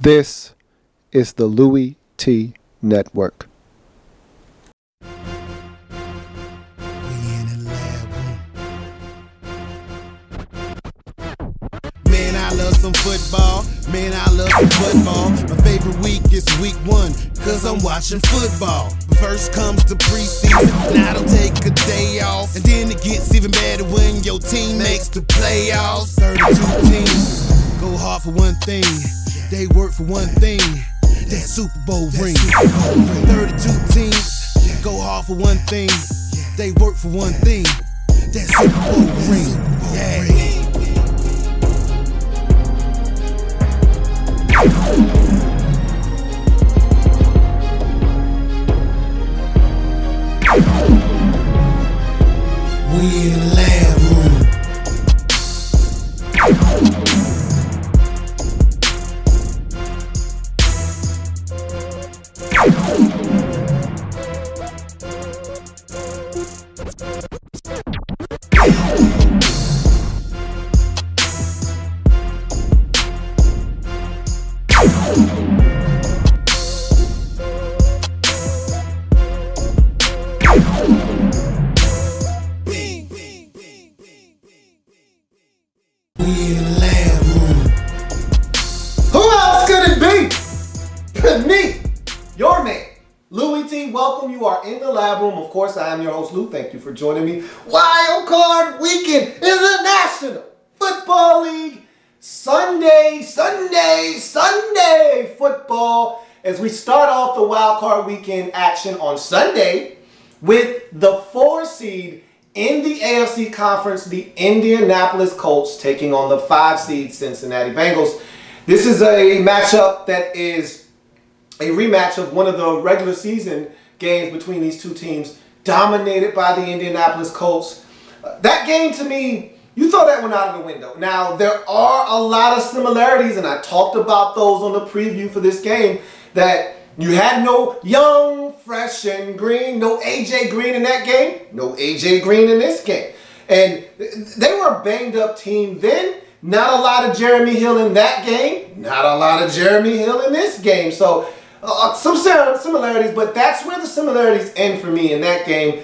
This is the Louie T Network. Man, I love some football. My favorite week is week 1, cause I'm watching football. But first comes the preseason, and I don't take a day off. And then it gets even better when your team makes the playoffs. 32 teams go hard for one thing. They work for one thing, that Super Bowl ring. 32 teams go hard for one thing. They work for one thing, that Super Bowl ring. Yeah. We in the lab room. Welcome, you are in the lab room. Of course, I am your host, Lou. Thank you for joining me. Wild Card Weekend in the National Football League. Sunday football as we start off the Wild Card Weekend action on Sunday with the 4 seed in the AFC Conference, the Indianapolis Colts, taking on the 5 seed Cincinnati Bengals. This is a matchup that is a rematch of one of the regular season games between these two teams, dominated by the Indianapolis Colts. That game, to me, you throw that one out of the window. Now, there are a lot of similarities, and I talked about those on the preview for this game, that you had no young, fresh, and green, no A.J. Green in that game, no A.J. Green in this game. And they were a banged-up team then. Not a lot of Jeremy Hill in that game, not a lot of Jeremy Hill in this game. So, some similarities, but that's where the similarities end for me in that game,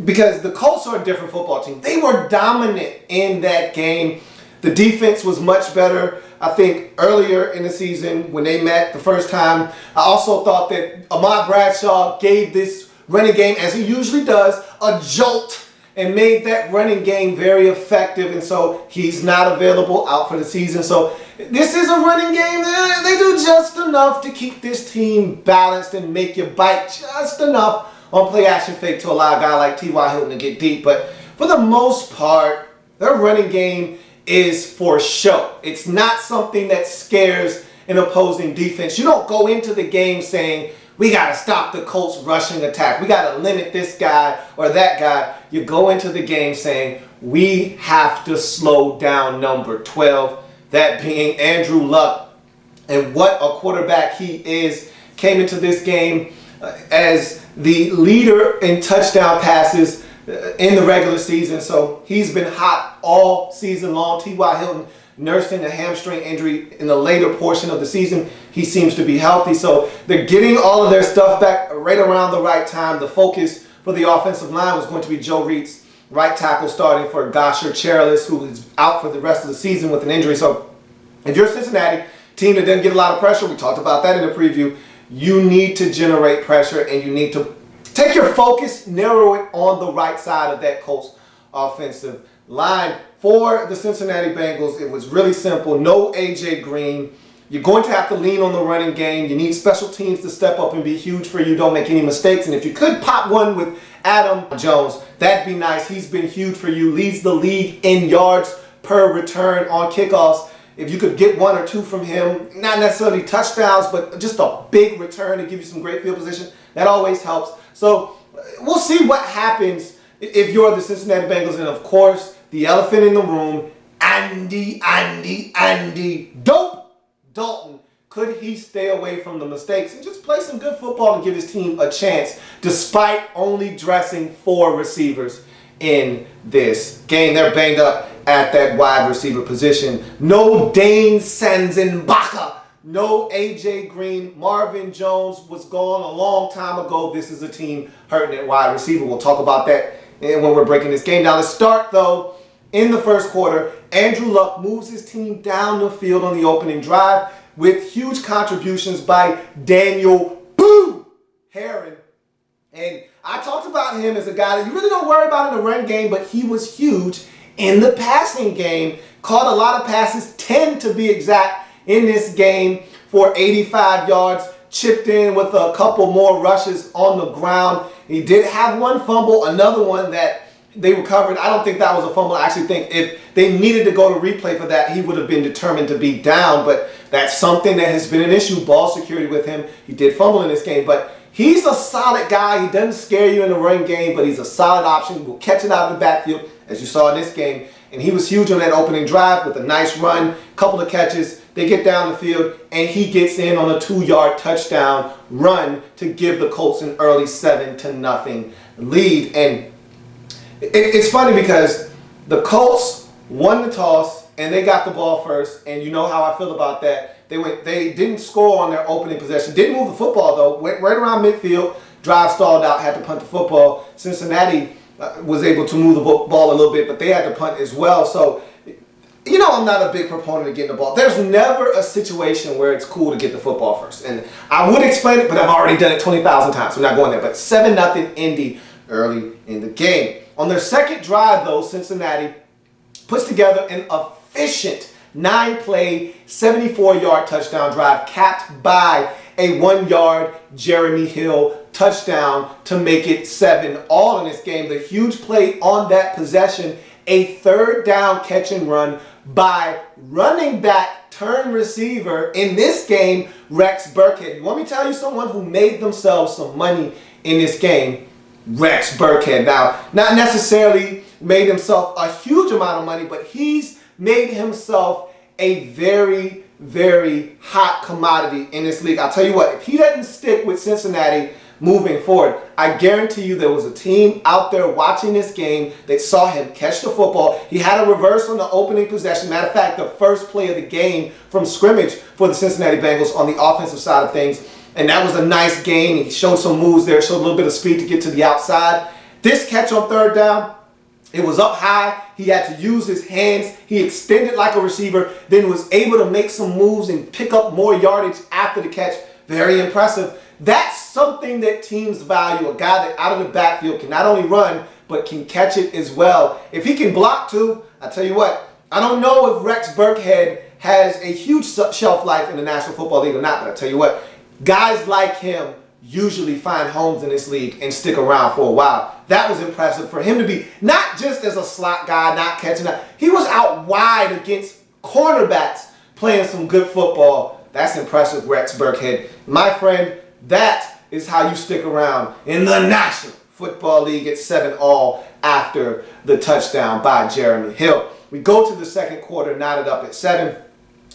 because the Colts are a different football team. They were dominant in that game. The defense was much better. I think earlier in the season when they met the first time, I also thought that Ahmad Bradshaw gave this running game, as he usually does, a jolt and made that running game very effective, and so he's not available out for the season. So this is a running game. They do just enough to keep this team balanced and make you bite just enough on play action fake to allow a guy like T.Y. Hilton to get deep. But for the most part, their running game is for show. It's not something that scares an opposing defense. You don't go into the game saying, we got to stop the Colts rushing attack. We got to limit this guy or that guy. You go into the game saying, we have to slow down number 12, that being Andrew Luck. And what a quarterback he is. Came into this game as the leader in touchdown passes in the regular season. So he's been hot all season long. T.Y. Hilton nursing a hamstring injury in the later portion of the season. He seems to be healthy. So they're getting all of their stuff back right around the right time. The focus for the offensive line was going to be Joe Reed's right tackle, starting for Gosher Cherilus, who is out for the rest of the season with an injury. So if you're Cincinnati, team that didn't get a lot of pressure, we talked about that in the preview, you need to generate pressure and you need to take your focus, narrow it on the right side of that Colts offensive line. For the Cincinnati Bengals, it was really simple. No A.J. Green. You're going to have to lean on the running game. You need special teams to step up and be huge for you. Don't make any mistakes. And if you could pop one with Adam Jones, that'd be nice. He's been huge for you. Leads the league in yards per return on kickoffs. If you could get 1 or 2 from him, not necessarily touchdowns, but just a big return to give you some great field position, that always helps. So we'll see what happens if you're the Cincinnati Bengals. And of course, the elephant in the room, Andy Dope Dalton. Could he stay away from the mistakes and just play some good football and give his team a chance despite only dressing 4 receivers in this game? They're banged up at that wide receiver position. No Dane Sanzenbacher No A.J. Green. Marvin Jones was gone a long time ago. This is a team hurting at wide receiver. We'll talk about that when we're breaking this game down. Let's start, though, in the first quarter. Andrew Luck moves his team down the field on the opening drive with huge contributions by Daniel Boo Herron. And I talked about him as a guy that you really don't worry about in the run game, but he was huge in the passing game. Caught a lot of passes, 10 to be exact, in this game for 85 yards. Chipped in with a couple more rushes on the ground. He did have one fumble, another one that they recovered. I don't think that was a fumble. I actually think if they needed to go to replay for that, he would have been determined to be down. But that's something that has been an issue, ball security with him. He did fumble in this game, but he's a solid guy. He doesn't scare you in the run game, but he's a solid option. Will catch it out of the backfield, as you saw in this game. And he was huge on that opening drive with a nice run, couple of catches. They get down the field, and he gets in on a 2-yard touchdown run to give the Colts an early 7-0 lead. And it's funny because the Colts won the toss, and they got the ball first. And you know how I feel about that. They didn't score on their opening possession. Didn't move the football, though. Went right around midfield. Drive stalled out, had to punt the football. Cincinnati was able to move the ball a little bit, but they had to punt as well. So, you know, I'm not a big proponent of getting the ball. There's never a situation where it's cool to get the football first. And I would explain it, but I've already done it 20,000 times. So I'm not going there. But 7-0 Indy early in the game. On their second drive, though, Cincinnati puts together an efficient 9-play, 74-yard touchdown drive capped by a 1-yard Jeremy Hill touchdown to make it 7-all in this game. The huge play on that possession, a third down catch and run by running back turn receiver in this game, Rex Burkhead. You want me to tell you someone who made themselves some money in this game? Rex Burkhead. Now, not necessarily made himself a huge amount of money, but he's made himself a very, very hot commodity in this league. I'll tell you what, if he doesn't stick with Cincinnati moving forward, I guarantee you there was a team out there watching this game that saw him catch the football. He had a reverse on the opening possession. Matter of fact, the first play of the game from scrimmage for the Cincinnati Bengals on the offensive side of things. And that was a nice gain. He showed some moves there, showed a little bit of speed to get to the outside. This catch on third down, it was up high. He had to use his hands. He extended like a receiver, then was able to make some moves and pick up more yardage after the catch. Very impressive. That's something that teams value, a guy that out of the backfield can not only run, but can catch it as well. If he can block too, I tell you what, I don't know if Rex Burkhead has a huge shelf life in the National Football League or not, but I tell you what, guys like him usually find homes in this league and stick around for a while. That was impressive for him to be not just as a slot guy, not catching up. He was out wide against cornerbacks playing some good football. That's impressive, Rex Burkhead. My friend, that is how you stick around in the National Football League at 7-all after the touchdown by Jeremy Hill. We go to the second quarter, knotted up at 7.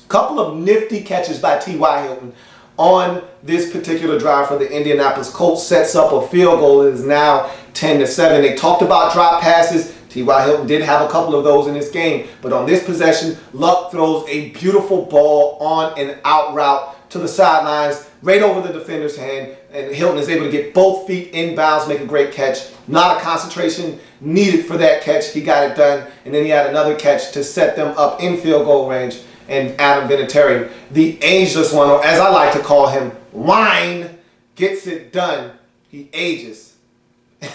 Couple of nifty catches by T.Y. Hilton on this particular drive for the Indianapolis Colts. Sets up a field goal. It is now 10-7. They talked about drop passes. T.Y. Hilton did have a couple of those in this game. But on this possession, Luck throws a beautiful ball on an out route to the sidelines, right over the defender's hand. And Hilton is able to get both feet inbounds, make a great catch. Not a concentration needed for that catch. He got it done. And then he had another catch to set them up in field goal range. And Adam Vinatieri, the ageless one, or as I like to call him, Wine, gets it done. He ages.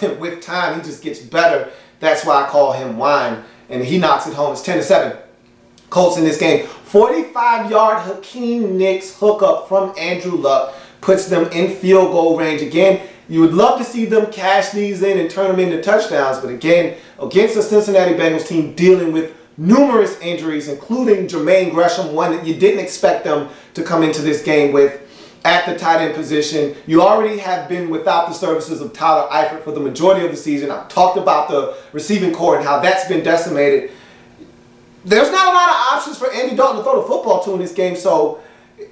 With time, he just gets better. That's why I call him Wine. And he knocks it home. It's 10-7. Colts in this game. 45-yard Hakeem Nicks hookup from Andrew Luck puts them in field goal range. Again, you would love to see them cash these in and turn them into touchdowns. But again, against the Cincinnati Bengals team dealing with numerous injuries, including Jermaine Gresham, one that you didn't expect them to come into this game with at the tight end position. You already have been without the services of Tyler Eifert for the majority of the season. I've talked about the receiving core and how that's been decimated. There's not a lot of options for Andy Dalton to throw the football to in this game, so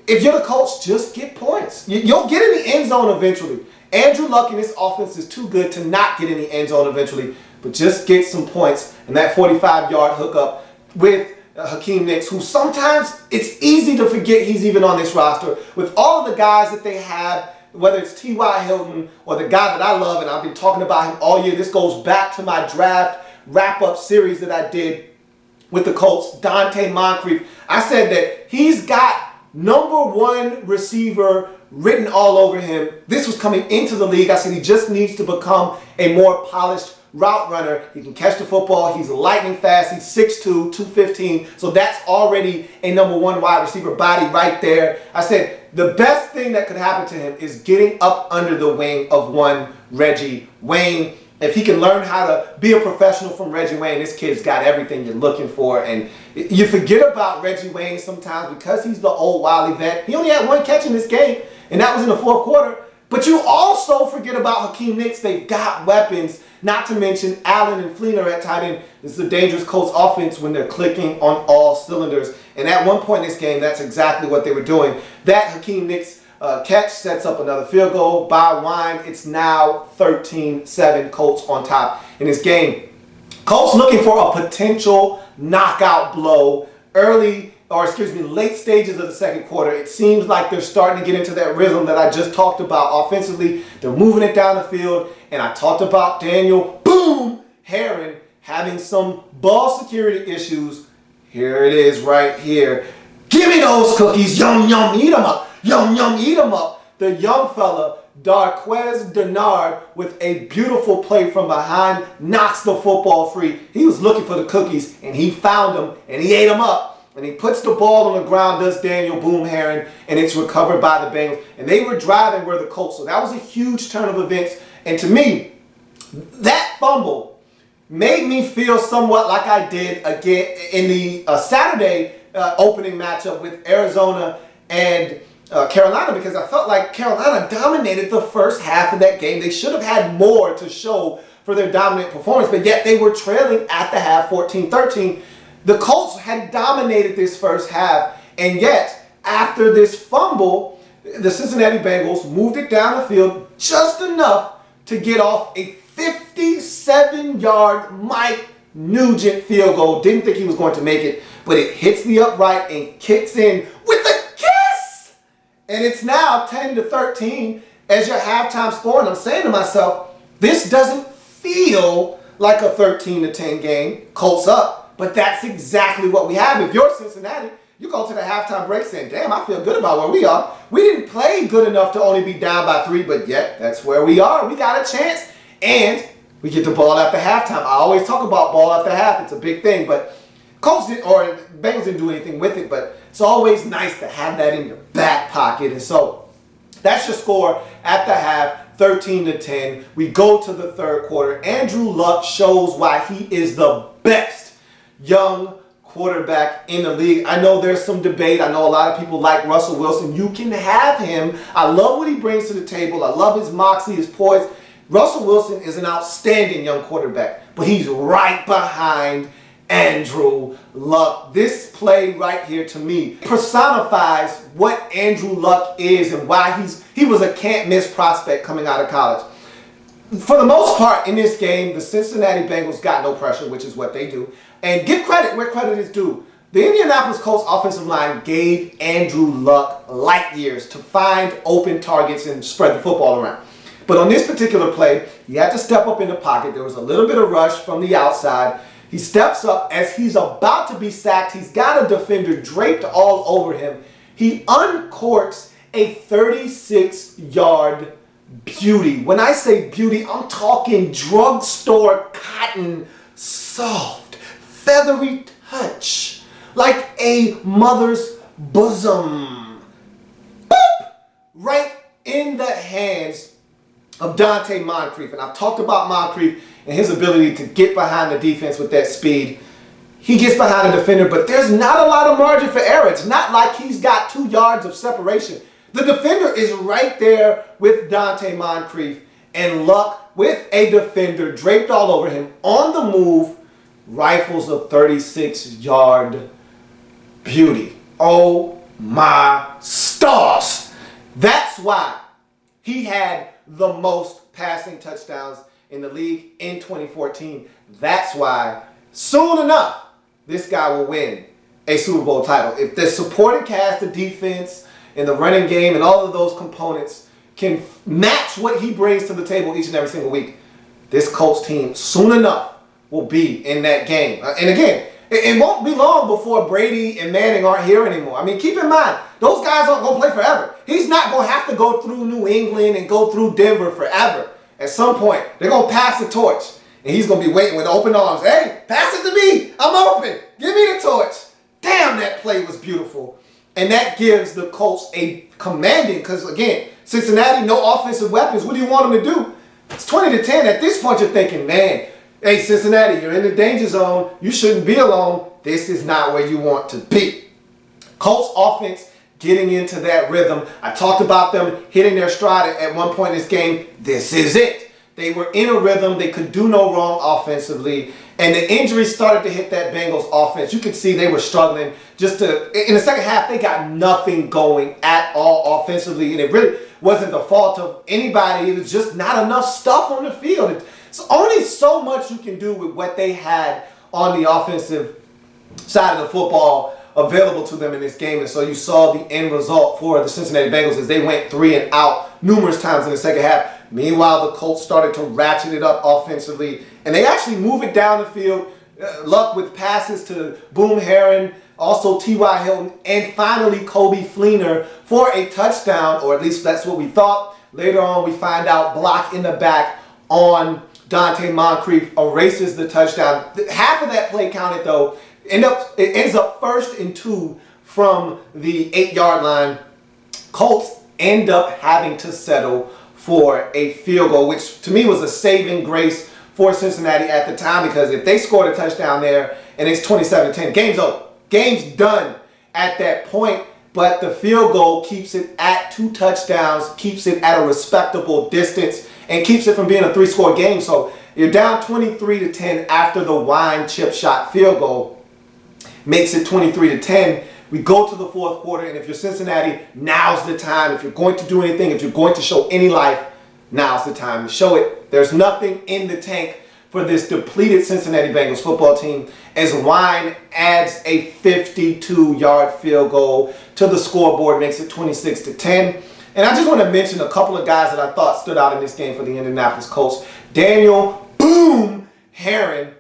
if you're the Colts, just get points. You'll get in the end zone eventually. Andrew Luck in this offense is too good to not get in the end zone eventually, but just get some points. And that 45-yard hookup with Hakeem Nicks, who sometimes it's easy to forget he's even on this roster. With all of the guys that they have, whether it's T.Y. Hilton or the guy that I love, and I've been talking about him all year. This goes back to my draft wrap-up series that I did with the Colts, Dante Moncrief. I said that he's got #1 receiver written all over him. This was coming into the league. I said he just needs to become a more polished route runner. He can catch the football. He's lightning fast. He's 6'2", 215. So that's already a #1 wide receiver body right there. I said the best thing that could happen to him is getting up under the wing of one Reggie Wayne. If he can learn how to be a professional from Reggie Wayne, this kid's got everything you're looking for. And you forget about Reggie Wayne sometimes because he's the old wily vet. He only had 1 catch in this game, and that was in the 4th quarter. But you also forget about Hakeem Nicks. They've got weapons, not to mention Allen and Fleener at tight end. This is a dangerous Colts offense when they're clicking on all cylinders. And at one point in this game, that's exactly what they were doing. That Hakeem Nicks catch sets up another field goal by Wine. It's now 13-7 Colts on top in this game. Colts looking for a potential knockout blow late stages of the 2nd quarter. It seems like they're starting to get into that rhythm that I just talked about. Offensively, they're moving it down the field. And I talked about Daniel Boom Herron having some ball security issues. Here it is right here. Give me those cookies. Yum, yum, eat them up. Yum, yum, eat them up. The young fella, Darquez Denard, with a beautiful play from behind, knocks the football free. He was looking for the cookies, and he found them, and he ate them up. And he puts the ball on the ground, does Daniel Boom Herron, and it's recovered by the Bengals. And they were driving where the Colts. So that was a huge turn of events. And to me, that fumble made me feel somewhat like I did again in the Saturday opening matchup with Arizona and Carolina, because I felt like Carolina dominated the first half of that game. They should have had more to show for their dominant performance, but yet they were trailing at the half 14-13. The Colts had dominated this first half, and yet after this fumble, the Cincinnati Bengals moved it down the field just enough to get off a 57-yard Mike Nugent field goal. Didn't think he was going to make it, but it hits the upright and kicks in with a kiss. And it's now 10-13 as your halftime score. And I'm saying to myself, this doesn't feel like a 13-10 game. Colts up, but that's exactly what we have. If you're Cincinnati, you go to the halftime break saying, damn, I feel good about where we are. We didn't play good enough to only be down by 3, but yet that's where we are. We got a chance, and we get the ball after halftime. I always talk about ball after half. It's a big thing, but Bengals didn't do anything with it, but it's always nice to have that in your back pocket. And so that's your score at the half, 13-10. We go to the 3rd quarter. Andrew Luck shows why he is the best young quarterback in the league. I know there's some debate. I know a lot of people like Russell Wilson. You can have him. I love what he brings to the table. I love his moxie, his poise. Russell Wilson is an outstanding young quarterback, but he's right behind Andrew Luck. This play right here, to me, personifies what Andrew Luck is and why he was a can't-miss prospect coming out of college. For the most part in this game, the Cincinnati Bengals got no pressure, which is what they do. And give credit where credit is due. The Indianapolis Colts offensive line gave Andrew Luck light years to find open targets and spread the football around. But on this particular play, he had to step up in the pocket. There was a little bit of rush from the outside. He steps up as he's about to be sacked. He's got a defender draped all over him. He uncorks a 36-yard beauty. When I say beauty, I'm talking drugstore cotton, soft, feathery touch, like a mother's bosom. Boop! Right in the hands of Dante Moncrief. And I've talked about Moncrief and his ability to get behind the defense with that speed. He gets behind the defender, but there's not a lot of margin for error. It's not like he's got 2 yards of separation. The defender is right there with Dante Moncrief, and Luck, with a defender draped all over him, on the move, rifles a 36-yard beauty. Oh my stars. That's why he had the most passing touchdowns in the league in 2014. That's why, soon enough, this guy will win a Super Bowl title. If the supporting cast, the defense, and the running game, and all of those components can match what he brings to the table each and every single week, this Colts team soon enough will be in that game. And again, it won't be long before Brady and Manning aren't here anymore. I mean, keep in mind, those guys aren't going to play forever. He's not going to have to go through New England and go through Denver forever. At some point, they're going to pass the torch. And he's going to be waiting with open arms. Hey, pass it to me. I'm open. Give me the torch. Damn, that play was beautiful. And that gives the Colts a commanding, because again, Cincinnati, no offensive weapons. What do you want them to do? It's 20-10. At this point, you're thinking, man, hey, Cincinnati, you're in the danger zone. You shouldn't be alone. This is not where you want to be. Colts offense getting into that rhythm. I talked about them hitting their stride at one point in this game. This is it. They were in a rhythm. They could do no wrong offensively. And the injuries started to hit that Bengals offense. You could see they were struggling. In the second half, they got nothing going at all offensively. And it really wasn't the fault of anybody. It was just not enough stuff on the field. It's only so much you can do with what they had on the offensive side of the football available to them in this game. And so you saw the end result for the Cincinnati Bengals as they went 3 and out numerous times in the second half. Meanwhile, the Colts started to ratchet it up offensively, and they actually move it down the field. Luck with passes to Boom Herron, also T.Y. Hilton, and finally Kobe Fleener for a touchdown, or at least that's what we thought. Later on, we find out block in the back on Dante Moncrief erases the touchdown. Half of that play counted, though. It ends up 1st and 2 from the 8-yard line. Colts end up having to settle for a field goal, which to me was a saving grace for Cincinnati at the time, because if they scored a touchdown there and it's 27-10, game's over. Game's done at that point, but the field goal keeps it at 2 touchdowns, keeps it at a respectable distance, and keeps it from being a 3-score game. So you're down 23-10 after the wine chip shot field goal. Makes it 23-10. We go to the fourth quarter, and if you're Cincinnati, now's the time. If you're going to do anything, if you're going to show any life, now's the time to show it. There's nothing in the tank for this depleted Cincinnati Bengals football team as Wine adds a 52-yard field goal to the scoreboard, makes it 26-10. And I just want to mention a couple of guys that I thought stood out in this game for the Indianapolis Colts. Daniel Boom Herron,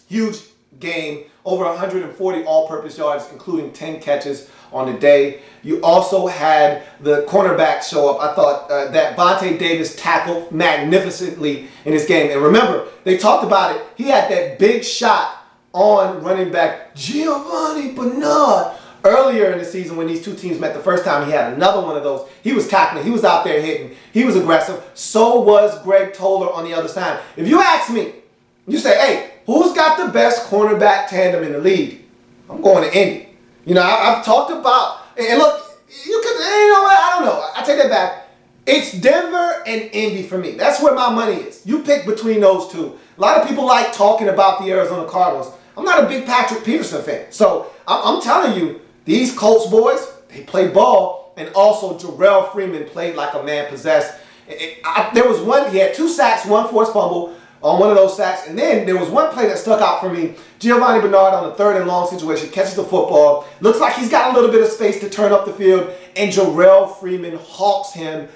huge game. Over 140 all-purpose yards, including 10 catches on the day. You also had the cornerback show up. I thought that Vontae Davis tackled magnificently in this game. And remember, they talked about it. He had that big shot on running back Giovanni Bernard. Earlier in the season when these two teams met the first time, he had another one of those. He was tackling. He was out there hitting. He was aggressive. So was Greg Toller on the other side. If you ask me, you say, hey, who's got the best cornerback tandem in the league? I'm going to Indy. You know, I've talked about, and look, you know what? I don't know. I take that back. It's Denver and Indy for me. That's where my money is. You pick between those two. A lot of people like talking about the Arizona Cardinals. I'm not a big Patrick Peterson fan. So I'm telling you, these Colts boys, they play ball, and also Jarrell Freeman played like a man possessed. There was one, he had 2 sacks, 1 forced fumble on one of those sacks. And then there was one play that stuck out for me. Giovanni Bernard on the 3rd and long situation catches the football. Looks like he's got a little bit of space to turn up the field. And Jarrell Freeman hawks him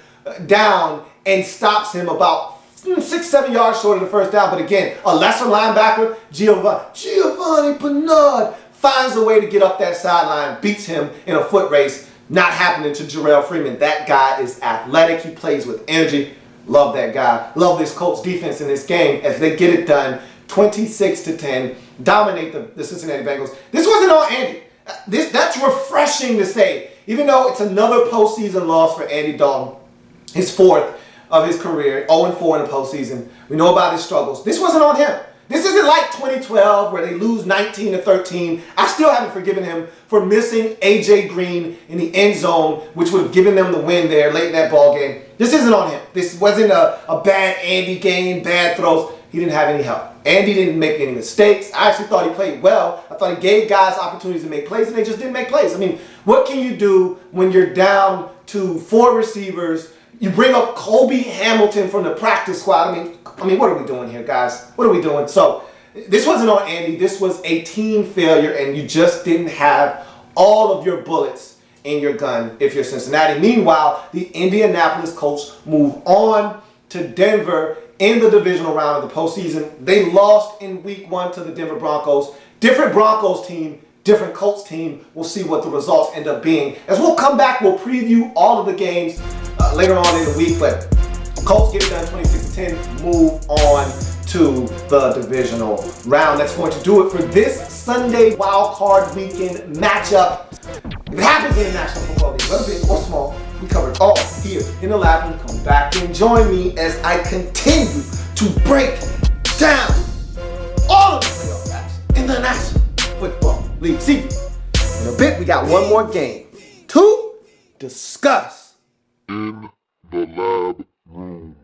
down and stops him about 6-7 yards short of the first down. But again, a lesser linebacker, Giovanni Bernard, finds a way to get up that sideline, beats him in a foot race. Not happening to Jarrell Freeman. That guy is athletic. He plays with energy. Love that guy. Love this Colts defense in this game as they get it done. 26-10. Dominate the Cincinnati Bengals. This wasn't on Andy. That's refreshing to say. Even though it's another postseason loss for Andy Dalton. His 4th of his career. 0-4 in the postseason. We know about his struggles. This wasn't on him. This isn't like 2012 where they lose 19-13. I still haven't forgiven him for missing A.J. Green in the end zone, which would have given them the win there late in that ball game. This isn't on him. This wasn't a bad Andy game, bad throws. He didn't have any help. Andy didn't make any mistakes. I actually thought he played well. I thought he gave guys opportunities to make plays, and they just didn't make plays. I mean, what can you do when you're down to 4 receivers? You bring up Kobe Hamilton from the practice squad. I mean, what are we doing here, guys? What are we doing? So this wasn't on Andy. This was a team failure, and you just didn't have all of your bullets in your gun if you're Cincinnati. Meanwhile, the Indianapolis Colts move on to Denver in the divisional round of the postseason. They lost in week 1 to the Denver Broncos. Different Broncos team, different Colts team. We'll see what the results end up being. As we'll come back, we'll preview all of the games later on in the week, but Colts get it done 26-10, move on to the divisional round. That's going to do it for this Sunday wild card weekend matchup. It happens in the National Football League, whether big or small. We cover it all here in the lab. And come back and join me as I continue to break down all of the playoff action in the National Football League season. In a bit, we got one more game to discuss. In the lab room.